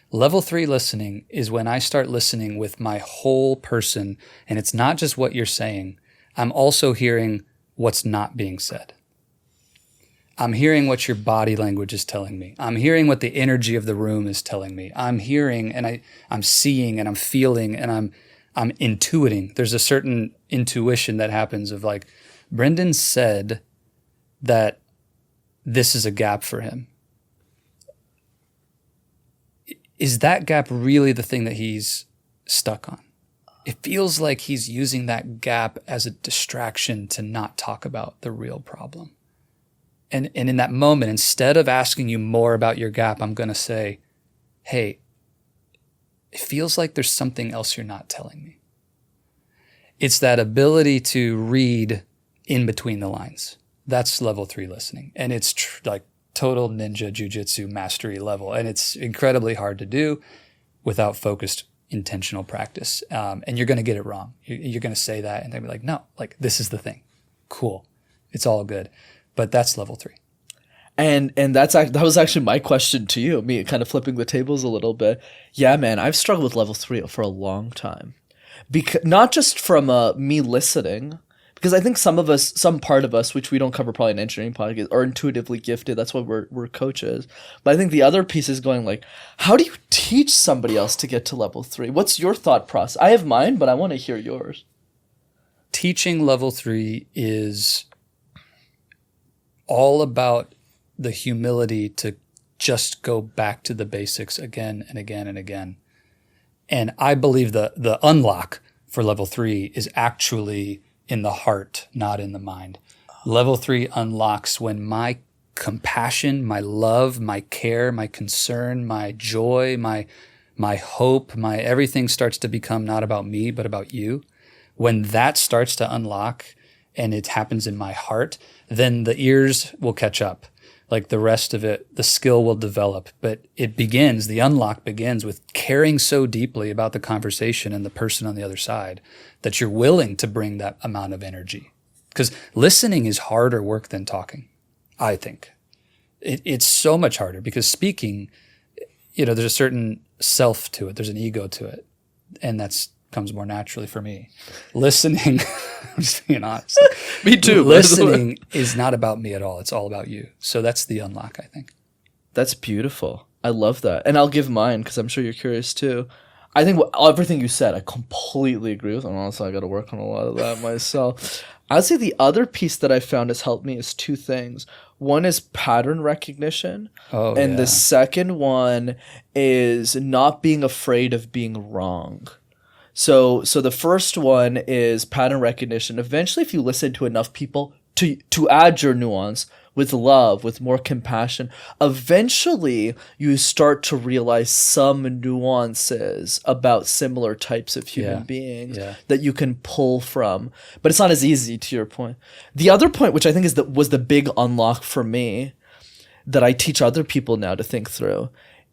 Level 3 listening is when I start listening with my whole person, and it's not just what you're saying. I'm also hearing what's not being said. I'm hearing what your body language is telling me. I'm hearing what the energy of the room is telling me. I'm hearing and I'm seeing and I'm feeling and I'm intuiting. There's a certain intuition that happens of like, Brenden said that this is a gap for him. Is that gap really the thing that he's stuck on? It feels like he's using that gap as a distraction to not talk about the real problem. And in that moment, instead of asking you more about your gap, I'm going to say, hey, it feels like there's something else you're not telling me. It's that ability to read in between the lines. That's level 3 listening. And it's like total ninja jujitsu mastery level. And it's incredibly hard to do without focused, intentional practice. And you're going to get it wrong. You're going to say that and they'll be like, no, like this is the thing. Cool. It's all good. But that's level 3. And that was actually my question to you, me kind of flipping the tables a little bit. Yeah, man, I've struggled with level 3 for a long time. Because not just from me listening, because I think some part of us, which we don't cover probably in engineering podcast, are intuitively gifted. That's why we're coaches. But I think the other piece is going like, how do you teach somebody else to get to level 3? What's your thought process? I have mine, but I want to hear yours. Teaching level 3 is all about the humility to just go back to the basics again and again and again. And I believe the unlock for level 3 is actually in the heart, not in the mind. Level 3 unlocks when my compassion, my love, my care, my concern, my joy, my hope, my everything starts to become not about me, but about you. When that starts to unlock and it happens in my heart, then the ears will catch up. Like the rest of it, the skill will develop. But the unlock begins with caring so deeply about the conversation and the person on the other side that you're willing to bring that amount of energy. Because listening is harder work than talking, I think. It's so much harder because speaking, there's a certain self to it. There's an ego to it. And comes more naturally for me. Listening, I'm just being honest. Me too. Listening is not about me at all. It's all about you. So that's the unlock, I think. That's beautiful. I love that. And I'll give mine because I'm sure you're curious too. I think everything you said, I completely agree with. And honestly, I got to work on a lot of that myself. I'd say the other piece that I found has helped me is 2 things. One is pattern recognition. And the second one is not being afraid of being wrong. So the first one is pattern recognition. Eventually, if you listen to enough people to add your nuance with love, with more compassion, eventually you start to realize some nuances about similar types of human beings that you can pull from. But it's not as easy, to your point. The other point, which I think was the big unlock for me that I teach other people now to think through,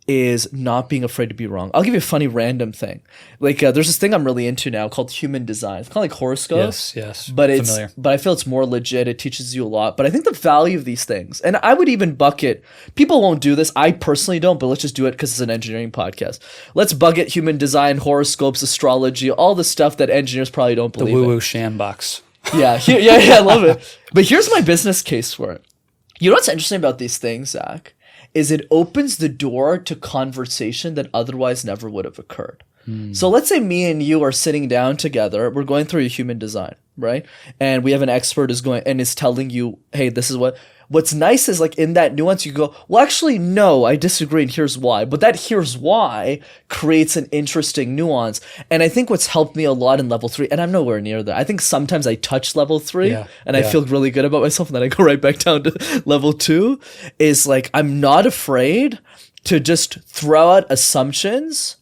is not being afraid to be wrong. I'll give you a funny random thing. Like there's this thing I'm really into now called human design. It's kind of like horoscopes. Yes. But familiar. But I feel it's more legit. It teaches you a lot. But I think the value of these things, and I would even bucket, people won't do this. I personally don't, but let's just do it because it's an engineering podcast. Let's bucket human design, horoscopes, astrology, all the stuff that engineers probably don't believe in. The woo-woo sham box. Yeah, I love it. But here's my business case for it. You know what's interesting about these things, Zach? Is it opens the door to conversation that otherwise never would have occurred. So let's say me and you are sitting down together. We're going through a human design, right? And we have an expert is telling you, hey, this is what's nice is like in that nuance, you go, well, actually, no, I disagree. And here's why. But that here's why creates an interesting nuance. And I think what's helped me a lot in level 3, and I'm nowhere near that. I think sometimes I touch level 3 I feel really good about myself. And then I go right back down to level 2 is like, I'm not afraid to just throw out assumptions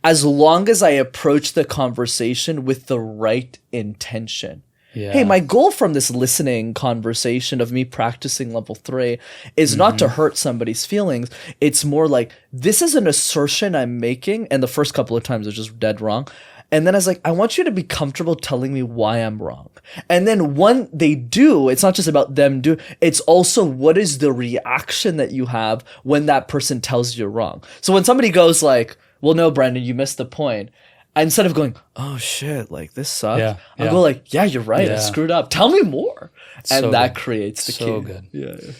as long as I approach the conversation with the right intention. Hey, my goal from this listening conversation of me practicing level 3 is not to hurt somebody's feelings. It's more like, this is an assertion I'm making. And the first couple of times it was just dead wrong. And then I was like, I want you to be comfortable telling me why I'm wrong. And then when they do, it's not just about them do, it's also what is the reaction that you have when that person tells you you're wrong. So when somebody goes like, well, no, Brenden, you missed the point. instead of going, oh shit, like this sucked, Yeah, I'll yeah. go like, yeah, you're right, I Yeah. screwed up. Tell me more. And So that good. creates the So key. good. Yeah.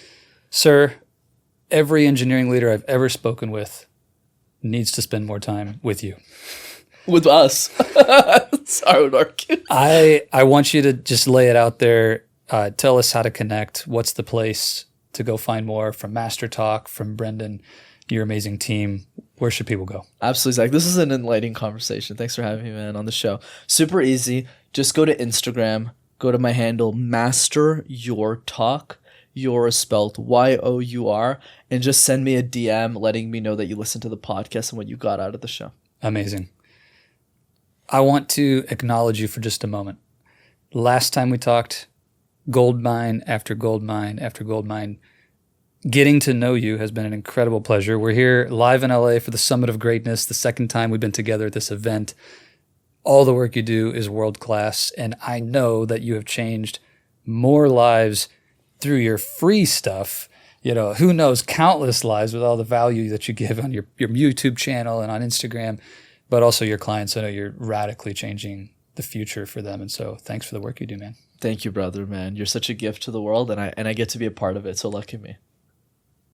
Sir, every engineering leader I've ever spoken with needs to spend more time with you. With us. Sorry, I would argue. I want you to just lay it out there. Tell us how to connect. What's the place to go find more from MasterTalk, from Brenden, your amazing team? Where should people go? Absolutely, Zach. This is an enlightening conversation. Thanks for having me, man, on the show. Super easy. Just go to Instagram. Go to my handle, Master Your Talk. Your is spelled YOUR. And just send me a DM letting me know that you listened to the podcast and what you got out of the show. Amazing. I want to acknowledge you for just a moment. Last time we talked, gold mine after gold mine after gold mine. Getting to know you has been an incredible pleasure. We're here live in LA for the Summit of Greatness, the second time we've been together at this event. All the work you do is world-class, and I know that you have changed more lives through your free stuff. You know, who knows, countless lives with all the value that you give on your YouTube channel and on Instagram, but also your clients. I know you're radically changing the future for them, and so thanks for the work you do, man. Thank you, brother, man. You're such a gift to the world, and I get to be a part of it, so lucky me.